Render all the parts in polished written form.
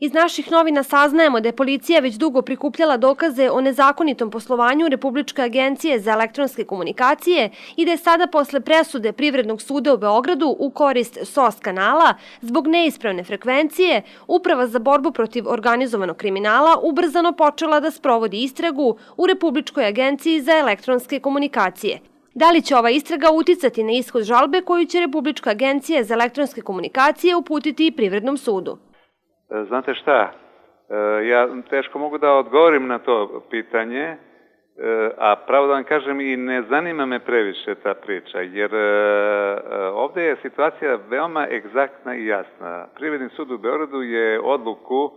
Iz naših novina saznajemo da je policija već dugo prikupljala dokaze o nezakonitom poslovanju Republičke agencije za elektronske komunikacije i da je sada posle presude Privrednog suda u Beogradu u korist SOS kanala zbog neispravne frekvencije Uprava za borbu protiv organizovanog kriminala ubrzano počela da sprovodi istragu u Republičkoj agenciji za elektronske komunikacije. Da li će ova istraga uticati na ishod žalbe koju će Republička agencija za elektronske komunikacije uputiti Privrednom sudu? Znate šta, ja teško mogu da odgovorim na to pitanje, a pravo da vam kažem i ne zanima me previše ta priča, jer ovde je situacija veoma egzaktna i jasna. Privredni sud u Beogradu je odluku,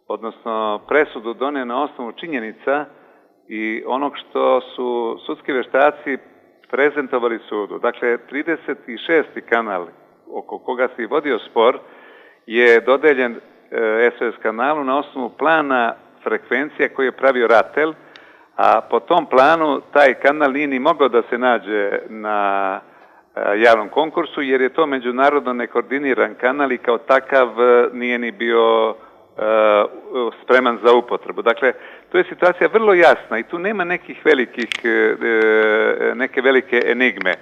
odnosno presudu doneo na osnovu činjenica i onog što su sudski veštaci prezentovali sudu. Dakle, 36. kanal oko koga se i vodio spor je dodeljen SOS kanalu na osnovu plana frekvencija koji je pravio RATEL, a po tom planu taj kanal nije ni mogao da se nađe na javnom konkursu jer je to međunarodno nekoordiniran kanal i kao takav nije ni bio spreman za upotrebu. Dakle, tu je situacija vrlo jasna i tu nema neke velike enigme.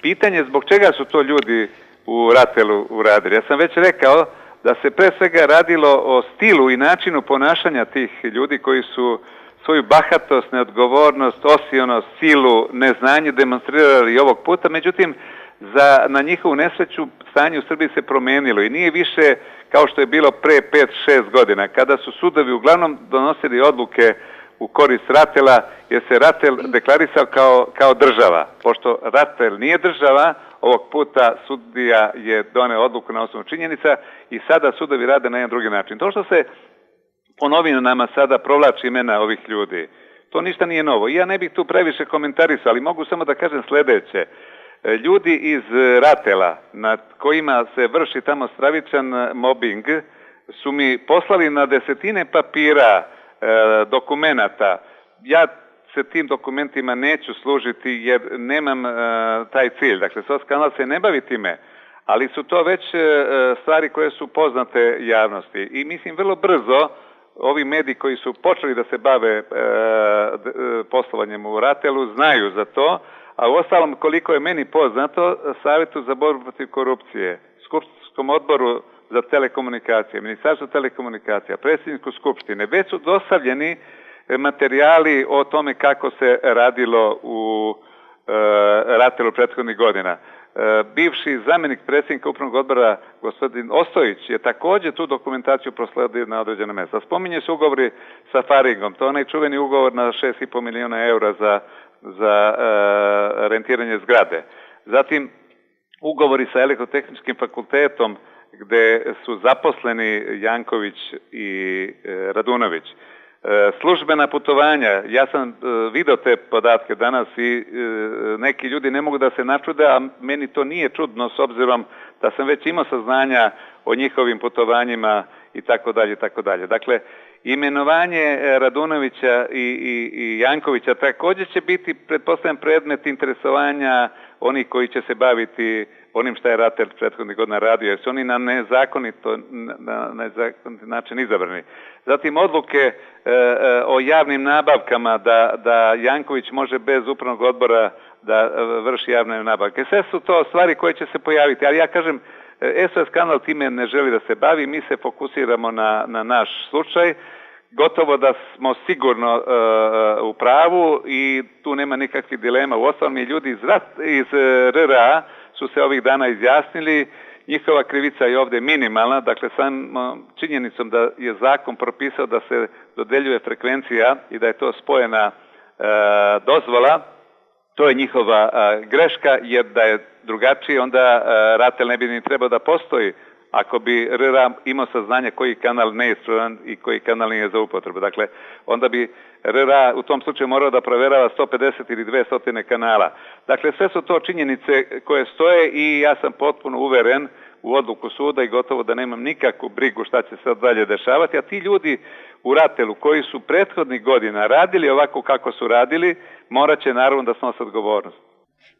Pitanje zbog čega su to ljudi u RATEL-u uradili. Ja sam već rekao da se pre svega radilo o stilu i načinu ponašanja tih ljudi koji su svoju bahatost, neodgovornost, osionost, silu, neznanje demonstrirali ovog puta. Međutim, na njihovu nesreću stanje u Srbiji se promenilo i nije više kao što je bilo pre 5-6 godina, kada su sudovi uglavnom donosili odluke u korist RATEL-a, jer se RATEL deklarisao kao država. Pošto RATEL nije država, ovog puta sudija je doneo odluku na osnovu činjenica i sada sudovi rade na jedan drugi način. To što se po novinama sada provlači imena ovih ljudi, to ništa nije novo. I ja ne bih tu previše komentarisao, ali mogu samo da kažem sledeće. Ljudi iz RATEL-a, nad kojima se vrši tamo stravičan mobing, su mi poslali na desetine papira, dokumenata. Ja se tim dokumentima neću služiti jer nemam taj cilj. Dakle, SOS kanal se ne bavi time, ali su to već stvari koje su poznate javnosti. I mislim, vrlo brzo ovi mediji koji su počeli da se bave poslovanjem u RATEL-u znaju za to, a uostalom koliko je meni poznato, Savetu za borbu protiv korupcije, Skupštinskom odboru za telekomunikacije, Ministarstvu telekomunikacija, predsjedniku Skupštine, već su dostavljeni materijali o tome kako se radilo u RATEL-u prethodnih godina. Bivši zamenik predsjednika upravnog odbora, gospodin Ostojić, je takođe tu dokumentaciju prosledio na određena mesta. Spominje se ugovori sa Faringom, to je onaj čuveni ugovor na 6,5 miliona eura za rentiranje zgrade. Zatim, ugovori sa Elektrotehničkim fakultetom, gde su zaposleni Janković i Radunović. Službena putovanja, ja sam video te podatke danas i neki ljudi ne mogu da se načude, a meni to nije čudno s obzirom da sam već imao saznanja o njihovim putovanjima i tako dalje, i tako dalje. Dakle, imenovanje Radunovića i Jankovića takođe će biti, pretpostavljam, predmet interesovanja onih koji će se baviti onim šta je RATEL prethodnih godina radio, jer su oni na nezakonit način izabrani. Zatim odluke o javnim nabavkama, da Janković može bez upravnog odbora da vrši javne nabavke. Sve su to stvari koje će se pojaviti, ali ja kažem, SOS kanal time ne želi da se bavi, mi se fokusiramo na naš slučaj, gotovo da smo sigurno u pravu i tu nema nikakvih dilema. Uostalom i ljudi iz RRA su se ovih dana izjasnili, njihova krivica je ovde minimalna, dakle sam činjenicom da je zakon propisao da se dodeljuje frekvencija i da je to spojena dozvola, to je njihova greška, jer da je drugačije, onda RATEL ne bi ni trebao da postoji ako bi RRA imao saznanje koji kanal neispravan i koji kanal nije za upotrebu. Dakle, onda bi RRA u tom slučaju morao da proverava 150 ili 200 kanala. Dakle, sve su to činjenice koje stoje i ja sam potpuno uveren u odluku suda i gotovo da nemam nikakvu brigu šta će se dalje dešavati, a ti ljudi u RATEL-u koji su prethodnih godina radili ovako kako su radili, morat će naravno da snose odgovornost.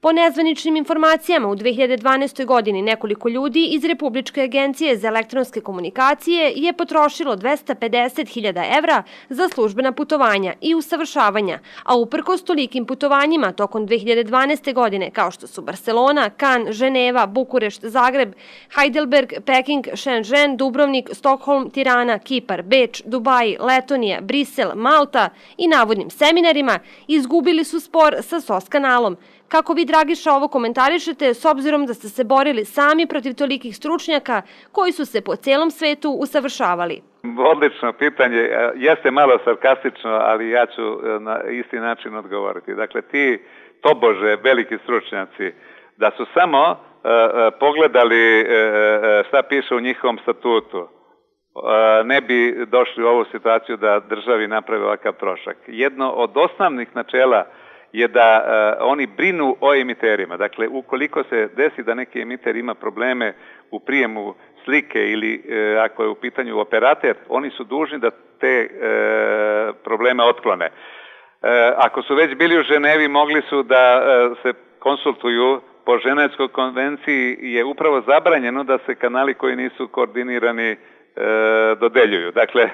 Po nezvaničnim informacijama, u 2012. godini nekoliko ljudi iz Republičke agencije za elektronske komunikacije je potrošilo 250.000 evra za službena putovanja i usavršavanja, a uprkos tolikim putovanjima tokom 2012. godine, kao što su Barcelona, Cannes, Ženeva, Bukurešt, Zagreb, Heidelberg, Peking, Shenzhen, Dubrovnik, Stokholm, Tirana, Kipar, Beč, Dubai, Letonija, Brisel, Malta i navodnim seminarima, izgubili su spor sa SOS kanalom. Kako vi, Dragiša, ovo komentarišete s obzirom da ste se borili sami protiv tolikih stručnjaka koji su se po celom svetu usavršavali? Odlično pitanje. Jeste malo sarkastično, ali ja ću na isti način odgovoriti. Dakle, ti tobože veliki stručnjaci da su samo pogledali šta piše u njihovom statutu, ne bi došli u ovu situaciju da državi naprave ovakav trošak. Jedno od osnovnih načela je da oni brinu o emiterima. Dakle, ukoliko se desi da neki emiter ima probleme u prijemu slike ili ako je u pitanju operater, oni su dužni da te probleme otklone. Ako su već bili u Ženevi, mogli su da se konsultuju. Po Ženevskoj konvenciji je upravo zabranjeno da se kanali koji nisu koordinirani dodeljuju. Dakle,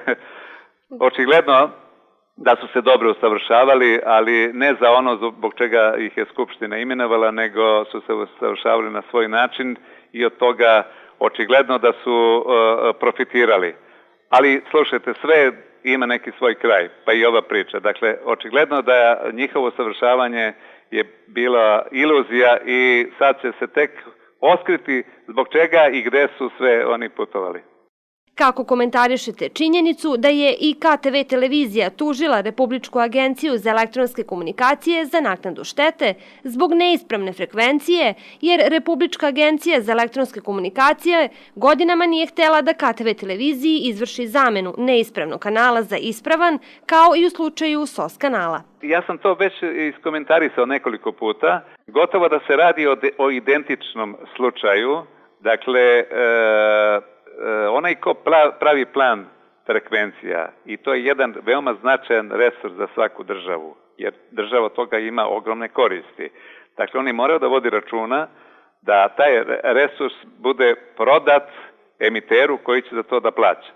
očigledno da su se dobro usavršavali, ali ne za ono zbog čega ih je Skupština imenovala, nego su se usavršavali na svoj način i od toga očigledno da su profitirali. Ali, slušajte, sve ima neki svoj kraj, pa i ova priča. Dakle, očigledno da njihovo usavršavanje je bila iluzija i sad će se tek otkriti zbog čega i gde su sve oni putovali. Kako komentarišete činjenicu da je i KTV televizija tužila Republičku agenciju za elektronske komunikacije za naknadu štete zbog neispravne frekvencije, jer Republička agencija za elektronske komunikacije godinama nije htela da KTV televiziji izvrši zamenu neispravnog kanala za ispravan, kao i u slučaju SOS kanala? Ja sam to već iskomentarisao nekoliko puta. Gotovo da se radi o identičnom slučaju. Dakle, onaj ko pravi plan frekvencija, i to je jedan veoma značajan resurs za svaku državu, jer država od toga ima ogromne koristi. Dakle, oni moraju da vodi računa da taj resurs bude prodat emiteru koji će za to da plaća.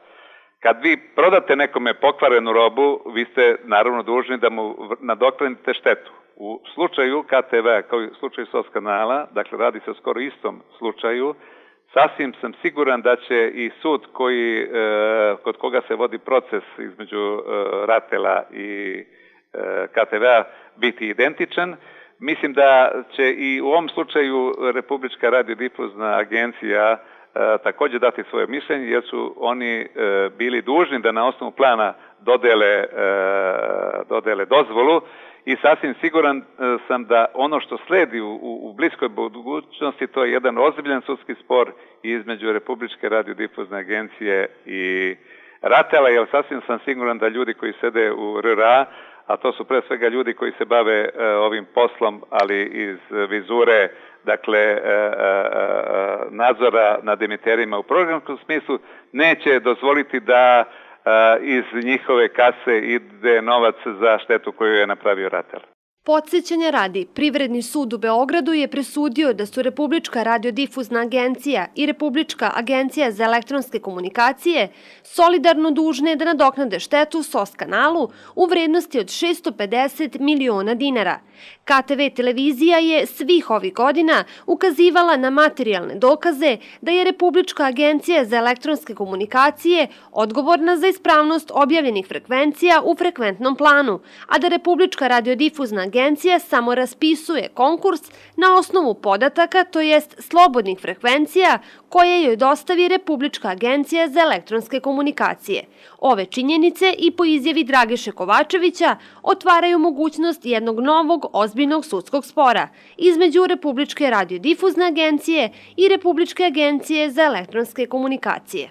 Kad vi prodate nekome pokvarenu robu, vi ste naravno dužni da mu nadoknadite štetu. U slučaju KTV, kao i u slučaju SOS kanala, dakle radi se o skoro istom slučaju, sasvim sam siguran da će i sud kod koga se vodi proces između RATEL-a i KTV-a biti identičan. Mislim da će i u ovom slučaju Republička radiodifuzna agencija također dati svoje mišljenje, jer su oni bili dužni da na osnovu plana dodele dozvolu i sasvim siguran sam da ono što sledi u bliskoj budućnosti, to je jedan ozbiljan sudski spor između Republičke radiodifuzne agencije i RATEL-a, jer sasvim sam siguran da ljudi koji sede u RRA, a to su pre svega ljudi koji se bave ovim poslom, ali iz vizure, dakle, nadzora nad emiterima u programskom smislu, neće dozvoliti da iz njihove kase ide novac za štetu koju je napravio RATEL. Podsećanja radi, Privredni sud u Beogradu je presudio da su Republička radiodifuzna agencija i Republička agencija za elektronske komunikacije solidarno dužne da nadoknade štetu SOS kanalu u vrednosti od 650 miliona dinara. KTV televizija je svih ovih godina ukazivala na materijalne dokaze da je Republička agencija za elektronske komunikacije odgovorna za ispravnost objavljenih frekvencija u frekventnom planu, a da Republička radiodifuzna agencija samo raspisuje konkurs na osnovu podataka, to jest slobodnih frekvencija koje joj dostavi Republička agencija za elektronske komunikacije. Ove činjenice i po izjavi Dragiše Kovačevića otvaraju mogućnost jednog novog ozbiljnog sudskog spora između Republičke radiodifuzne agencije i Republičke agencije za elektronske komunikacije.